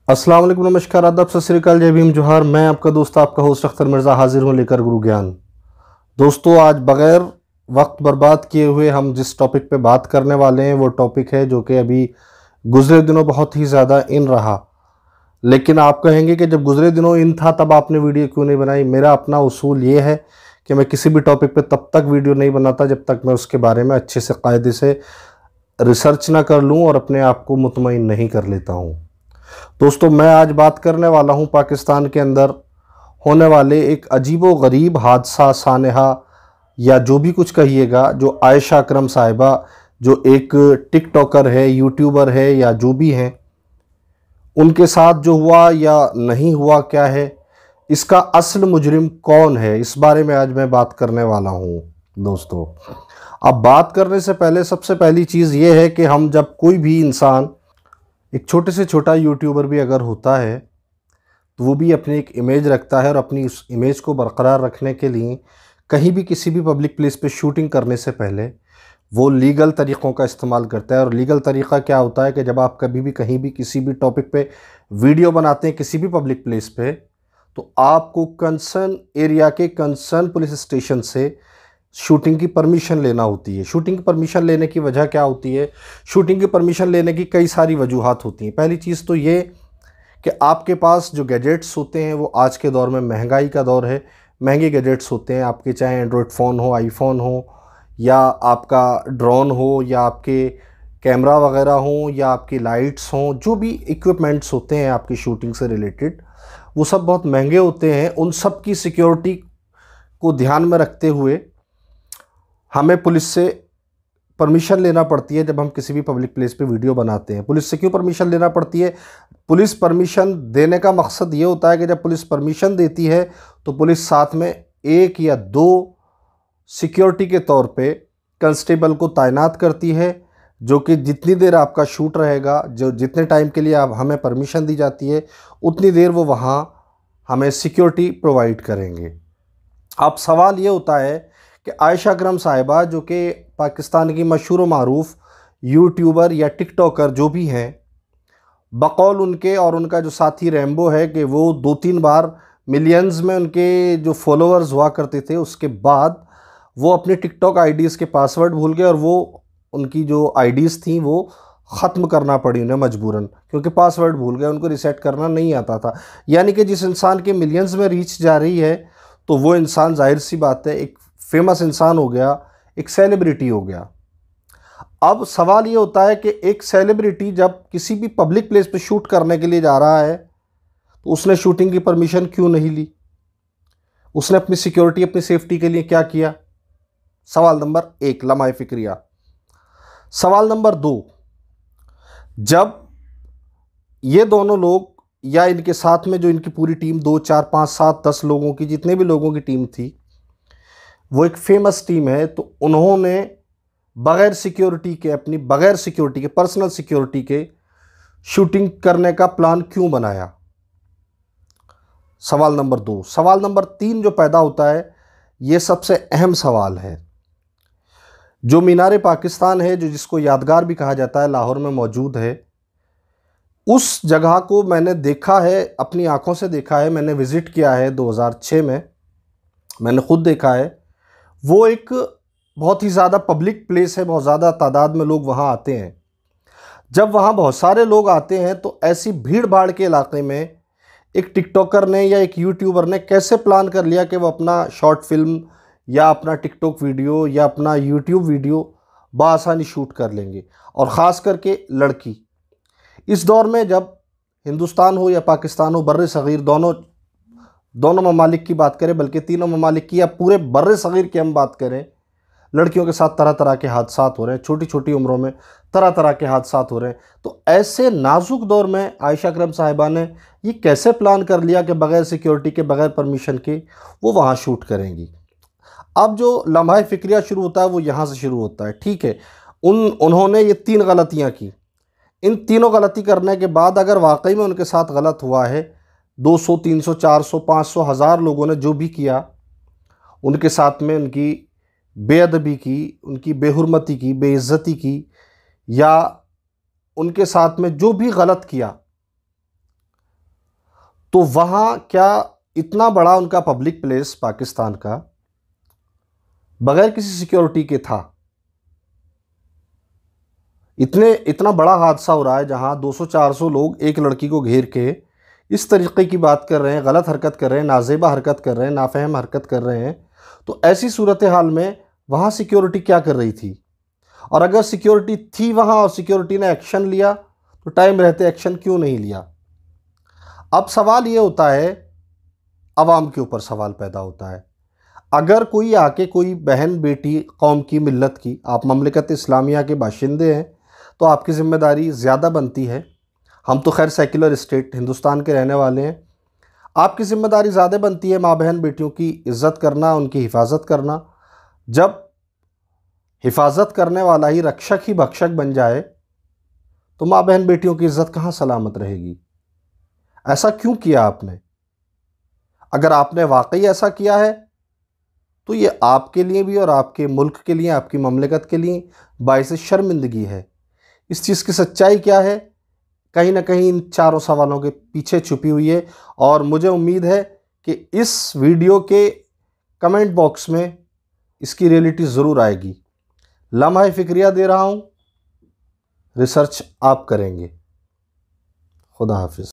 अस्सलाम वालेकुम, नमस्कार, आदाब, सत श्री अकाल, जय भीम, जोहार। मैं आपका दोस्त, आपका होस्ट अख्तर मिर्ज़ा हाजिर हूँ लेकर गुरु ज्ञान। दोस्तों, आज बग़ैर वक्त बर्बाद किए हुए हम जिस टॉपिक पे बात करने वाले हैं वो टॉपिक है जो कि अभी गुज़रे दिनों बहुत ही ज़्यादा इन रहा। लेकिन आप कहेंगे कि जब गुज़रे दिनों इन था तब आपने वीडियो क्यों नहीं बनाई। मेरा अपना उसूल ये है कि मैं किसी भी टॉपिक पे तब तक वीडियो नहीं बनाता जब तक मैं उसके बारे में अच्छे से कायदे से रिसर्च ना कर लूँ और अपने आप को मुतमईन नहीं कर लेता हूँ। दोस्तों, मैं आज बात करने वाला हूं पाकिस्तान के अंदर होने वाले एक अजीबो गरीब हादसा, सानहा या जो भी कुछ कहिएगा, जो आयशा अकरम साहिबा जो एक टिकटॉकर है, यूट्यूबर है या जो भी हैं, उनके साथ जो हुआ या नहीं हुआ क्या है, इसका असल मुजरिम कौन है, इस बारे में आज मैं बात करने वाला हूं। दोस्तों, अब बात करने से पहले सबसे पहली चीज़ ये है कि हम जब कोई भी इंसान, एक छोटे से छोटा यूट्यूबर भी अगर होता है तो वो भी अपनी एक इमेज रखता है और अपनी उस इमेज को बरकरार रखने के लिए कहीं भी किसी भी पब्लिक प्लेस पे शूटिंग करने से पहले वो लीगल तरीक़ों का इस्तेमाल करता है। और लीगल तरीक़ा क्या होता है कि जब आप कभी भी कहीं भी किसी भी टॉपिक पे वीडियो बनाते हैं किसी भी पब्लिक प्लेस पे, तो आपको कंसर्न एरिया के कंसर्न पुलिस स्टेशन से शूटिंग की परमिशन लेना होती है। शूटिंग की परमिशन लेने की वजह क्या होती है? शूटिंग की परमिशन लेने की कई सारी वजूहात होती हैं। पहली चीज़ तो ये कि आपके पास जो गैजेट्स होते हैं वो आज के दौर में, महंगाई का दौर है, महंगे गैजेट्स होते हैं आपके, चाहे एंड्रॉयड फ़ोन हो, आईफोन हो, या आपका ड्रोन हो, या आपके कैमरा वगैरह हो, या आपकी लाइट्स हों, जो भी इक्विपमेंट्स होते हैं आपकी शूटिंग से रिलेटेड, वो सब बहुत महंगे होते हैं। उन सब की सिक्योरिटी को ध्यान में रखते हुए हमें पुलिस से परमिशन लेना पड़ती है जब हम किसी भी पब्लिक प्लेस पे वीडियो बनाते हैं। पुलिस से क्यों परमिशन लेना पड़ती है? पुलिस परमिशन देने का मकसद ये होता है कि जब पुलिस परमिशन देती है तो पुलिस साथ में एक या दो सिक्योरिटी के तौर पे कांस्टेबल को तैनात करती है, जो कि जितनी देर आपका शूट रहेगा, जो जितने टाइम के लिए आप हमें परमिशन दी जाती है, उतनी देर वो वहाँ हमें सिक्योरिटी प्रोवाइड करेंगे। अब सवाल ये होता है कि आयशा अकरम साहिबा, जो कि पाकिस्तान की मशहूर व मारूफ यूट्यूबर या टिकटॉकर जो भी हैं, बकौल उनके और उनका जो साथी रैम्बो है कि वो 2-3 बार मिलियंस में उनके जो फॉलोअर्स हुआ करते थे, उसके बाद वो अपने टिकटॉक आईडीज़ के पासवर्ड भूल गए और वो उनकी जो आईडीज़ थी वो ख़त्म करना पड़ी उन्हें मजबूरन, क्योंकि पासवर्ड भूल गए, उनको रीसेट करना नहीं आता था। यानी कि जिस इंसान के मिलियंस में रीच जा रही है तो वो इंसान, जाहिर सी बात है, एक फेमस इंसान हो गया, एक सेलिब्रिटी हो गया। अब सवाल ये होता है कि एक सेलिब्रिटी जब किसी भी पब्लिक प्लेस पे शूट करने के लिए जा रहा है तो उसने शूटिंग की परमिशन क्यों नहीं ली? उसने अपनी सिक्योरिटी, अपनी सेफ्टी के लिए क्या किया? सवाल नंबर 1, लम्हा फिक्रिया। सवाल नंबर 2, जब ये दोनों लोग या इनके साथ में जो इनकी पूरी टीम, 2, 4, 5, 7, 10 लोगों की, जितने भी लोगों की टीम थी, वो एक फेमस टीम है, तो उन्होंने बगैर सिक्योरिटी के, अपनी बगैर सिक्योरिटी के, पर्सनल सिक्योरिटी के शूटिंग करने का प्लान क्यों बनाया? सवाल नंबर 2। सवाल नंबर 3 जो पैदा होता है, ये सबसे अहम सवाल है। जो मीनार पाकिस्तान है, जो जिसको यादगार भी कहा जाता है, लाहौर में मौजूद है, उस जगह को मैंने देखा है, अपनी आंखों से देखा है, मैंने विज़िट किया है 2006 में, मैंने ख़ुद देखा है। वो एक बहुत ही ज़्यादा पब्लिक प्लेस है, बहुत ज़्यादा तादाद में लोग वहाँ आते हैं। जब वहाँ बहुत सारे लोग आते हैं तो ऐसी भीड़ भाड़ के इलाके में एक टिकटॉकर ने या एक यूट्यूबर ने कैसे प्लान कर लिया कि वो अपना शॉर्ट फिल्म या अपना टिकटॉक वीडियो या अपना यूट्यूब वीडियो बआसानी शूट कर लेंगे। और ख़ास करके लड़की, इस दौर में जब हिंदुस्तान हो या पाकिस्तान हो, बर्रे सग़ीर, दोनों ममालिक की बात करें, बल्कि तीनों ममालिक की या पूरे बर्रे सग़ीर की हम बात करें, लड़कियों के साथ तरह तरह के हादसात हो रहे हैं, छोटी छोटी उम्रों में तरह तरह के हादसात हो रहे हैं। तो ऐसे नाजुक दौर में आयशा अकरम साहिबा ने ये कैसे प्लान कर लिया कि बग़ैर सिक्योरिटी के, बग़ैर परमिशन के वो वहाँ शूट करेंगी? अब जो लम्हा फ़िक्रिया शुरू होता है वो यहाँ से शुरू होता है। ठीक है, उन्होंने ये 3 गलतियाँ की। इन तीनों गलती करने के बाद अगर वाकई में उनके साथ गलत हुआ है, 200, 300, 400, 500, 1000 लोगों ने जो भी किया, उनके साथ में उनकी बेअदबी की, उनकी बेहुरमती की, बेइज्जती की, या उनके साथ में जो भी गलत किया, तो वहाँ क्या इतना बड़ा उनका पब्लिक प्लेस पाकिस्तान का बगैर किसी सिक्योरिटी के था? इतना बड़ा हादसा हो रहा है जहाँ 200-400 लोग एक लड़की को घेर के इस तरीके की बात कर रहे हैं, गलत हरकत कर रहे हैं, नाजेबा हरकत कर रहे हैं, नाफहम हरकत कर रहे हैं। तो ऐसी सूरत हाल में वहाँ सिक्योरिटी क्या कर रही थी? और अगर सिक्योरिटी थी वहाँ और सिक्योरिटी ने एक्शन लिया तो टाइम रहते एक्शन क्यों नहीं लिया? अब सवाल ये होता है, अवाम के ऊपर सवाल पैदा होता है। अगर कोई आके कोई बहन बेटी कौम की मिल्लत की, आप ममलिकत इस्लामिया के बाशिंदे हैं तो आपकी ज़िम्मेदारी ज़्यादा बनती है। हम तो खैर सेक्युलर स्टेट हिंदुस्तान के रहने वाले हैं, आपकी ज़िम्मेदारी ज़्यादा बनती है माँ बहन बेटियों की इज़्ज़त करना, उनकी हिफाजत करना। जब हिफाजत करने वाला ही रक्षक ही भक्षक बन जाए तो माँ बहन बेटियों की इज़्ज़त कहाँ सलामत रहेगी? ऐसा क्यों किया आपने? अगर आपने वाकई ऐसा किया है तो ये आपके लिए भी और आपके मुल्क के लिए, आपकी ममलिकत के लिए बाइस शर्मिंदगी है। इस चीज़ की सच्चाई क्या है? कहीं ना कहीं इन चारों सवालों के पीछे छुपी हुई है और मुझे उम्मीद है कि इस वीडियो के कमेंट बॉक्स में इसकी रियलिटी ज़रूर आएगी। लम्हा फ़िक्रिया दे रहा हूँ, रिसर्च आप करेंगे। खुदा हाफिज़।